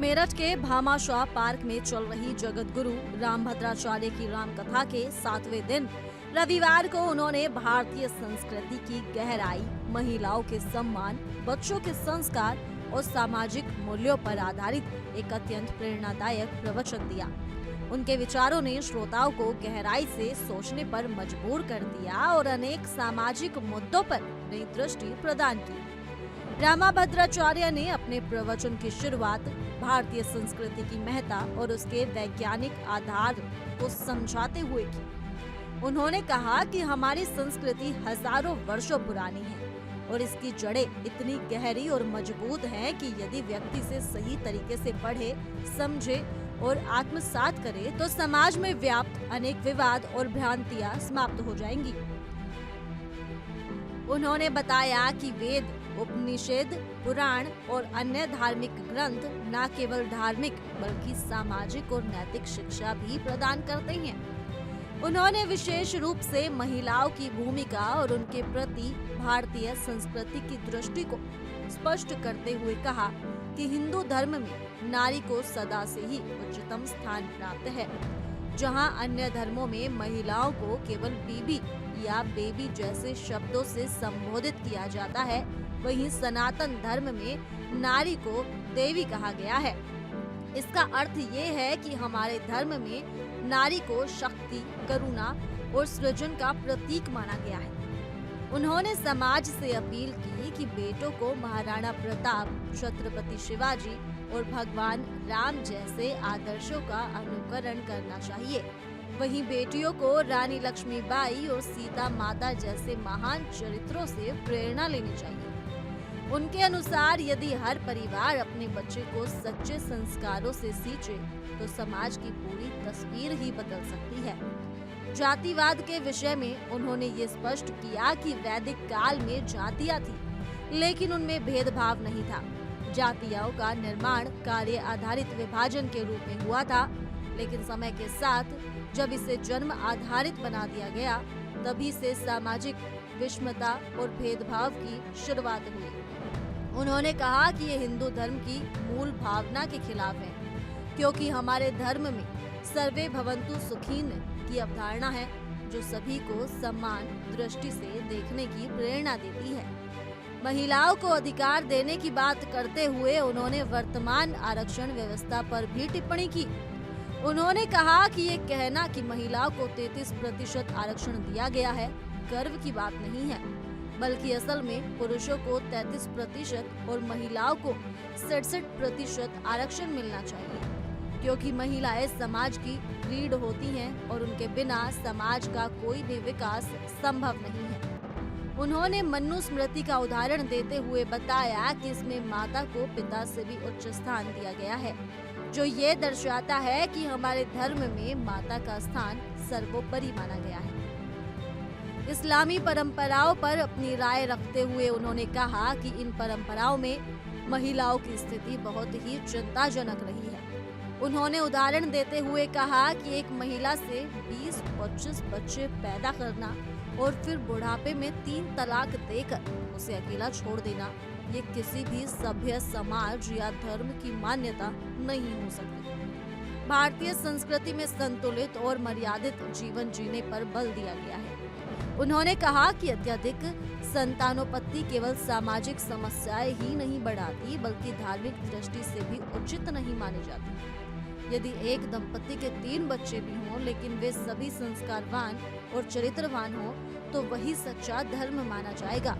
मेरठ के भामाशाह पार्क में चल रही जगत गुरु रामभद्राचार्य की राम कथा के 7वें दिन रविवार को उन्होंने भारतीय संस्कृति की गहराई, महिलाओं के सम्मान, बच्चों के संस्कार और सामाजिक मूल्यों पर आधारित एक अत्यंत प्रेरणादायक प्रवचन दिया। उनके विचारों ने श्रोताओं को गहराई से सोचने पर मजबूर कर दिया और अनेक सामाजिक मुद्दों पर नई दृष्टि प्रदान की। रामभद्राचार्य ने अपने प्रवचन की शुरुआत भारतीय संस्कृति की महत्ता और उसके वैज्ञानिक आधार को समझाते हुए की। उन्होंने कहा कि हमारी संस्कृति हजारों वर्षों पुरानी है और इसकी जड़ें इतनी गहरी और मजबूत हैं कि यदि व्यक्ति से सही तरीके से पढ़े, समझे और आत्मसात करे तो समाज में व्याप्त अनेक विवाद और भ्रांतियां समाप्त हो जाएंगी। उन्होंने बताया कि वेद, उपनिषद, पुराण और अन्य धार्मिक ग्रंथ न केवल धार्मिक बल्कि सामाजिक और नैतिक शिक्षा भी प्रदान करते हैं। उन्होंने विशेष रूप से महिलाओं की भूमिका और उनके प्रति भारतीय संस्कृति की दृष्टि को स्पष्ट करते हुए कहा कि हिंदू धर्म में नारी को सदा से ही उच्चतम स्थान प्राप्त है। जहां अन्य धर्मों में महिलाओं को केवल बीबी या बेबी जैसे शब्दों से संबोधित किया जाता है, वहीं सनातन धर्म में नारी को देवी कहा गया है। इसका अर्थ ये है कि हमारे धर्म में नारी को शक्ति, करुणा और सृजन का प्रतीक माना गया है। उन्होंने समाज से अपील की कि बेटों को महाराणा प्रताप, छत्रपति शिवाजी और भगवान राम जैसे आदर्शों का अनुकरण करना चाहिए। वहीं बेटियों को रानी लक्ष्मीबाई और सीता माता जैसे महान चरित्रों से प्रेरणा लेनी चाहिए। उनके अनुसार यदि हर परिवार अपने बच्चे को सच्चे संस्कारों से सींचे तो समाज की पूरी तस्वीर ही बदल सकती है। जातिवाद के विषय में उन्होंने ये स्पष्ट किया कि वैदिक काल में जातियां थी, लेकिन उनमें भेदभाव नहीं था। जातियों का निर्माण कार्य आधारित विभाजन के रूप में हुआ था, लेकिन समय के साथ जब इसे जन्म आधारित बना दिया गया, तभी से सामाजिक विषमता और भेदभाव की शुरुआत हुई। उन्होंने कहा कि ये हिंदू धर्म की मूल भावना के खिलाफ है, क्योंकि हमारे धर्म में सर्वे भवन्तु सुखीन की अवधारणा है, जो सभी को समान दृष्टि से देखने की प्रेरणा देती है। महिलाओं को अधिकार देने की बात करते हुए उन्होंने वर्तमान आरक्षण व्यवस्था पर भी टिप्पणी की। उन्होंने कहा कि ये कहना कि महिलाओं को 33% आरक्षण दिया गया है, गर्व की बात नहीं है, बल्कि असल में पुरुषों को 33% और महिलाओं को 67% आरक्षण मिलना चाहिए, क्योंकि महिलाएं समाज की रीढ़ होती हैं और उनके बिना समाज का कोई भी विकास संभव नहीं है। उन्होंने मनुस्मृति का उदाहरण देते हुए बताया कि इसमें माता को पिता से भी उच्च स्थान दिया गया है, जो ये दर्शाता है कि हमारे धर्म में माता का स्थान सर्वोपरि माना गया है। इस्लामी परंपराओं पर अपनी राय रखते हुए उन्होंने कहा कि इन परंपराओं में महिलाओं की स्थिति बहुत ही चिंताजनक रही है। उन्होंने उदाहरण देते हुए कहा कि एक महिला से 20-25 बच्चे पैदा करना और फिर बुढ़ापे में 3 तलाक देकर उसे अकेला छोड़ देना, ये किसी भी सभ्य समाज या धर्म की मान्यता नहीं हो सकती। भारतीय संस्कृति में संतुलित और मर्यादित जीवन जीने पर बल दिया गया है। उन्होंने कहा कि अत्यधिक संतानोत्पत्ति केवल सामाजिक समस्याएं ही नहीं बढ़ाती, बल्कि धार्मिक दृष्टि से भी उचित नहीं मानी जाती। यदि एक दंपति के 3 बच्चे भी हों, लेकिन वे सभी संस्कारवान और चरित्रवान हों, तो वही सच्चा धर्म माना जाएगा।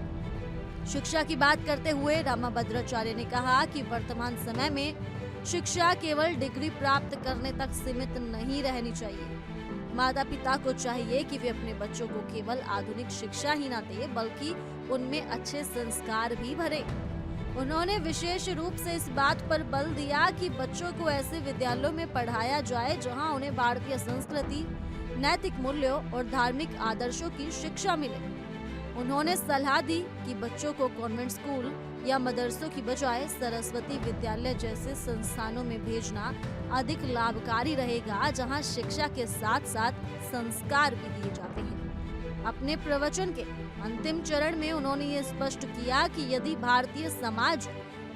शिक्षा की बात करते हुए रामभद्राचार्य ने कहा कि वर्तमान समय में शिक्षा केवल डिग्री प्राप्त करने तक सीमित नहीं रहनी चाहिए। माता पिता को चाहिए कि वे अपने बच्चों को केवल आधुनिक शिक्षा ही न दें, बल्कि उनमें अच्छे संस्कार भी भरें। उन्होंने विशेष रूप से इस बात पर बल दिया कि बच्चों को ऐसे विद्यालयों में पढ़ाया जाए जहां उन्हें भारतीय संस्कृति, नैतिक मूल्यों और धार्मिक आदर्शों की शिक्षा मिले। उन्होंने सलाह दी कि बच्चों को कॉन्वेंट स्कूल या मदरसों की बजाय सरस्वती विद्यालय जैसे संस्थानों में भेजना अधिक लाभकारी रहेगा, जहां शिक्षा के साथ साथ संस्कार भी दिए जाते हैं। अपने प्रवचन के अंतिम चरण में उन्होंने ये स्पष्ट किया कि यदि भारतीय समाज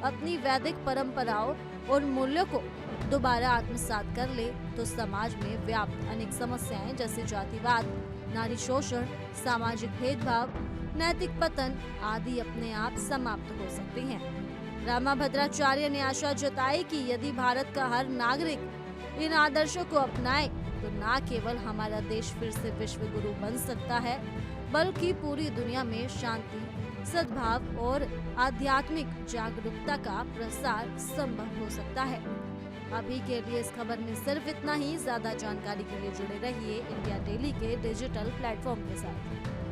अपनी वैदिक परंपराओं और मूल्यों को दोबारा आत्मसात कर ले तो समाज में व्याप्त अनेक समस्याएं जैसे जातिवाद, नारी शोषण, सामाजिक भेदभाव, नैतिक पतन आदि अपने आप समाप्त हो सकती हैं। रामा भद्राचार्य ने आशा जताई कि यदि भारत का हर नागरिक इन आदर्शों को अपनाए तो न केवल हमारा देश फिर से विश्व गुरु बन सकता है, बल्कि पूरी दुनिया में शांति, सद्भाव और आध्यात्मिक जागरूकता का प्रसार संभव हो सकता है। अभी के लिए इस खबर में सिर्फ इतना ही। ज्यादा जानकारी के लिए जुड़े रहिए इंडिया डेली के डिजिटल प्लेटफॉर्म के साथ।